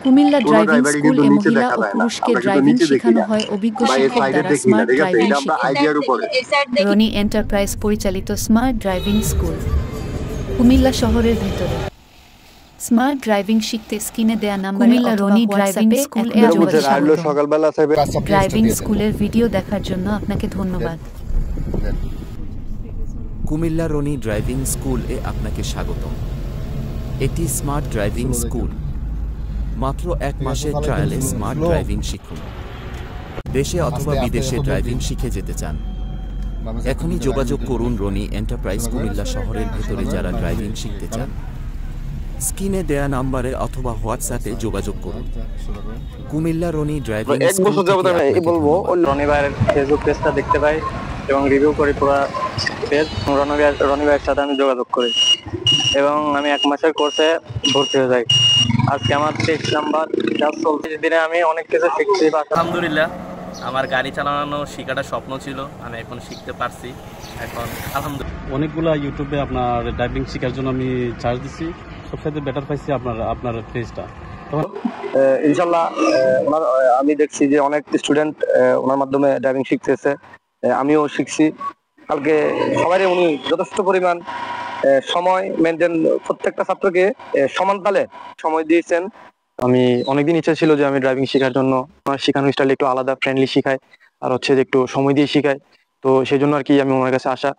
কুমিল্লা কোনো driving ড্রাইভারই school কিন্তু এ নিচে মহিলা দেখা ও যায় না, পুরুষকে আমরা কিন্তু ড্রাইভিং নিচে দেখি শেখানো না হয় অভিজ্ঞ বা এই শিক্ষক সাইডে দ্বারা দেখি না, স্মার্ট ঠিক আছে? ড্রাইভিং এটা আমরা শিক্ষণ। আইডিয়ার উপরে। রনি এন্টারপ্রাইজ পরিচালিত স্মার্ট ড্রাইভিং স্কুল কুমিল্লা শহরের ভিতরে। স্মার্ট ড্রাইভিং শিখতে স্ক্রিনে দেয়া নাম্বারে কুমিল্লা রনি ড্রাইভিং স্কুল এ আপনাকে স্বাগতম। সকালবেলা ড্রাইভিং স্কুলের ভিডিও দেখার জন্য আপনাকে ধন্যবাদ। কুমিল্লা রনি ড্রাইভিং স্কুল এ আপনাকে স্বাগতম। এটি স্মার্ট ড্রাইভিং স্কুল। মাত্র 1 মাসের ট্রায়ালে স্মার্ট ড্রাইভিং শিখুন। দেশে অথবা বিদেশে ড্রাইভিং শিখে যেতে চান? এখনই যোগাযোগ করুন রনি এন্টারপ্রাইজ কুমিল্লা শহরের ভেতরে যারা ড্রাইভিং শিখতে চান। স্ক্রিনে দেয়া নাম্বারে অথবা হোয়াটসঅ্যাপে যোগাযোগ করুন। কুমিল্লা রনি ড্রাইভিং এক বছর যাবত আমি এই বলবো, রনি ভাইয়ের ফেসবুক পেজটা দেখতে পাই এবং রিভিউ করি পুরো পেজ। রনি ভাইয়ের সাথে আমি যোগাযোগ করি এবং আমি 1 মাসের কোর্সে ভর্তি হয়ে যাই। আজকে আমার 23 নাম্বার ক্লাস চলছে। দিনে আমি অনেক কিছু শিখছি। আলহামদুলিল্লাহ, আমার গাড়ি চালানো শেখাটা স্বপ্ন ছিল, আমি এখন শিখতে পারছি। এখন আলহামদুলিল্লাহ অনেকগুলা ইউটিউবে আপনার ড্রাইভিং শেখার জন্য আমি চার্জ দিচ্ছি, সবসাথে বেটার পাইছি আপনার পেজটা। ইনশাল্লাহ আমি দেখছি যে অনেক স্টুডেন্ট ওনার মাধ্যমে ড্রাইভিং শিখতেছে, আমিও শিখছি। কালকে সবারই উনি যথেষ্ট পরিমাণ সময় মেনটেন, প্রত্যেকটা ছাত্রকে সমান তালে সময় দিয়েছেন। আমি অনেকদিন ইচ্ছা ছিল যে আমি ড্রাইভিং শেখার জন্য, আমার শেখানোর স্টাইল একটু আলাদা, ফ্রেন্ডলি শিখায় আর হচ্ছে যে একটু সময় দিয়ে শিখায়। তো সেই জন্য আর কি আমি ওনার কাছে আসা।